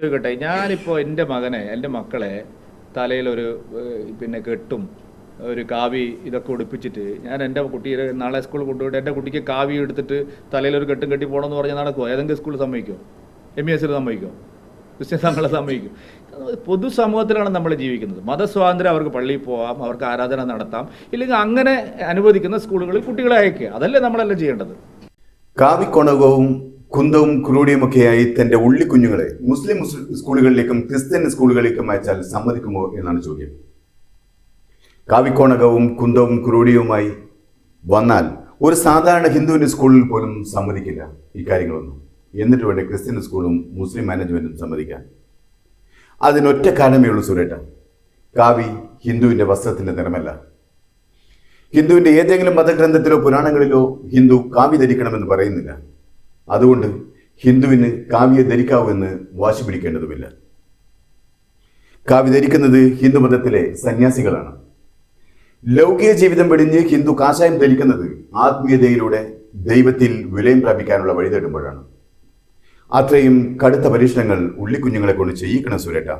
ചോദിക്കട്ടെ, ഞാനിപ്പോൾ എൻ്റെ മക്കളെ തലയിലൊരു കെട്ടും ഒരു കാവി ഇതൊക്കെ ഉടുപ്പിച്ചിട്ട് ഞാൻ എൻ്റെ കുട്ടിയെ നാളെ സ്കൂളിൽ കൊണ്ടുപോയിട്ട് എൻ്റെ കുട്ടിക്ക് കാവി എടുത്തിട്ട് തലയിലൊരു കെട്ടും കെട്ടി പോകണമെന്ന് പറഞ്ഞാൽ നടക്കുമോ? ഏതെങ്കിലും സ്കൂളിൽ സമ്മതിക്കുമോ? MESൽ സമ്മതിക്കുമോ? ക്രിസ്ത്യൻ സംഘങ്ങളെ സമ്മതിക്കും? പൊതുസമൂഹത്തിലാണ് നമ്മൾ ജീവിക്കുന്നത്. മതസ്വാതന്ത്ര്യം, അവർക്ക് പള്ളിയിൽ പോകാം, അവർക്ക് ആരാധന നടത്താം. ഇല്ലെങ്കിൽ അങ്ങനെ അനുവദിക്കുന്ന സ്കൂളുകളിൽ കുട്ടികളെ അയക്കുക. അതല്ലേ നമ്മളെല്ലാം ചെയ്യേണ്ടത്. കാവിക്കൊണകവും കുന്തവും ക്രൂഡിയുമൊക്കെയായി തന്റെ ഉള്ളിക്കുഞ്ഞുങ്ങളെ മുസ്ലിം സ്കൂളുകളിലേക്കും ക്രിസ്ത്യൻ സ്കൂളുകളിലേക്കും അയച്ചാൽ സമ്മതിക്കുമോ എന്നാണ് ചോദ്യം. കാവിക്കോണകവും കുന്തവും ക്രൂഡിയുമായി വന്നാൽ ഒരു സാധാരണ ഹിന്ദുവിന്റെ സ്കൂളിൽ പോലും സമ്മതിക്കില്ല ഇക്കാര്യങ്ങളൊന്നും. എന്നിട്ട് വേണ്ട ക്രിസ്ത്യൻ സ്കൂളും മുസ്ലിം മാനേജ്മെന്റും സമ്മതിക്കാൻ. അതിനൊറ്റ കാരണമേ ഉള്ളൂ സുരേട്ട. കാവി ഹിന്ദുവിന്റെ വസ്ത്രത്തിന്റെ നിറമല്ല. ഹിന്ദുവിന്റെ ഏതെങ്കിലും മതഗ്രന്ഥത്തിലോ പുരാണങ്ങളിലോ ഹിന്ദു കാവി ധരിക്കണമെന്ന് പറയുന്നില്ല. അതുകൊണ്ട് ഹിന്ദുവിന് കാവ്യെ ധരിക്കാവൂവെന്ന് വാശി പിടിക്കേണ്ടതുമില്ല. കാവ്യ ധരിക്കുന്നത് ഹിന്ദു മതത്തിലെ സന്യാസികളാണ്. ലൗകിക ജീവിതം വെടിഞ്ഞ് ഹിന്ദു കാഷായം ധരിക്കുന്നത് ആത്മീയതയിലൂടെ ദൈവത്തിൽ വിലയം പ്രാപിക്കാനുള്ള വഴി തേടുമ്പോഴാണ്. അത്രയും കടുത്ത പരീക്ഷണങ്ങൾ ഉള്ളിക്കുഞ്ഞുങ്ങളെ കൊണ്ട് ചെയ്യിക്കണം സുരേട്ട.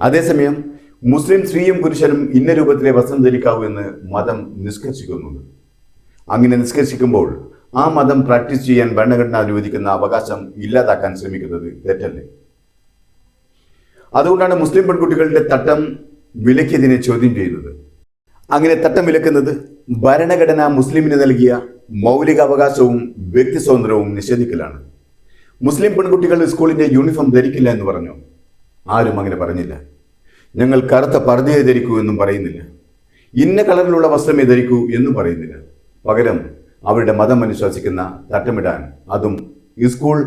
അതേസമയം മുസ്ലിം സ്ത്രീയും പുരുഷനും ഇന്ന രൂപത്തിലെ വസ്ത്രം ധരിക്കാവൂ എന്ന് മതം നിഷ്കർഷിക്കുന്നുണ്ട്. അങ്ങനെ നിഷ്കർഷിക്കുമ്പോൾ ആ മതം പ്രാക്ടീസ് ചെയ്യാൻ ഭരണഘടന അനുവദിക്കുന്ന അവകാശം ഇല്ലാതാക്കാൻ ശ്രമിക്കുന്നത് തെറ്റല്ലേ? അതുകൊണ്ടാണ് മുസ്ലിം പെൺകുട്ടികളുടെ തട്ടം വിലക്കിയതിനെ ചോദ്യം ചെയ്യുന്നത്. അങ്ങനെ തട്ടം വിലക്കുന്നത് ഭരണഘടന മുസ്ലിമിന് നൽകിയ മൗലിക അവകാശവും വ്യക്തി സ്വാതന്ത്ര്യവും നിഷേധിക്കലാണ്. മുസ്ലിം പെൺകുട്ടികൾ സ്കൂളിന്റെ യൂണിഫോം ധരിക്കില്ല എന്ന് പറഞ്ഞു. ആരും അങ്ങനെ പറഞ്ഞില്ല. ഞങ്ങൾ കറുത്ത പർദ്ദയെ ധരിക്കൂ എന്നും പറയുന്നില്ല. ഇന്ന കളറിലുള്ള വസ്ത്രമേ ധരിക്കൂ എന്നും പറയുന്നില്ല. പകരം അവരുടെ മതം അനുശാസിക്കുന്ന തട്ടമിടാൻ, അതും ഈ സ്കൂൾ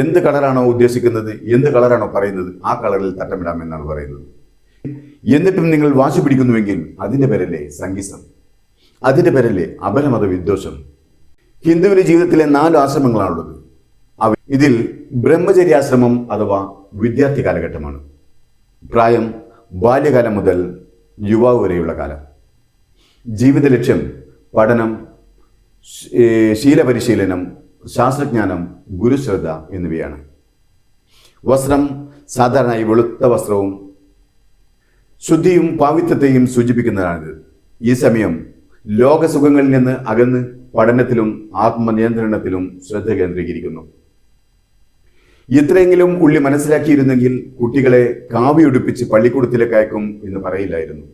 എന്ത് കളറാണോ ഉദ്ദേശിക്കുന്നത്, എന്ത് കളറാണോ പറയുന്നത്, ആ കളറിൽ തട്ടമിടാമെന്നാണ് പറയുന്നത്. എന്നിട്ടും നിങ്ങൾ വാശി പിടിക്കുന്നുവെങ്കിൽ അതിന്റെ പേരല്ലേ സംഗീസം? അതിന്റെ പേരല്ലേ അപരമത വിദ്വേഷം? ഹിന്ദുവിന്റെ ജീവിതത്തിലെ 4 ആശ്രമങ്ങളാണുള്ളത്. ഇതിൽ ബ്രഹ്മചര്യാശ്രമം അഥവാ വിദ്യാർത്ഥി കാലഘട്ടമാണ്. പ്രായം ബാല്യകാലം മുതൽ യുവാവ് വരെയുള്ള കാലം. ജീവിത ലക്ഷ്യം പഠനം, ശീലപരിശീലനം, ശാസ്ത്രജ്ഞാനം, ഗുരുശ്രദ്ധ എന്നിവയാണ്. വസ്ത്രം സാധാരണയായി വെളുത്ത വസ്ത്രവും ശുദ്ധിയും പാവിത്രത്തെയും സൂചിപ്പിക്കുന്നതാണിത്. ഈ സമയം ലോകസുഖങ്ങളിൽ നിന്ന് അകന്ന് പഠനത്തിലും ആത്മനിയന്ത്രണത്തിലും ശ്രദ്ധ കേന്ദ്രീകരിക്കുന്നു. ഇത്രയെങ്കിലും ഉള്ളി മനസ്സിലാക്കിയിരുന്നെങ്കിൽ കുട്ടികളെ കാവ്യുടുപ്പിച്ച് പള്ളിക്കൂടത്തിലേക്ക് അയക്കും എന്ന് പറയില്ലായിരുന്നു.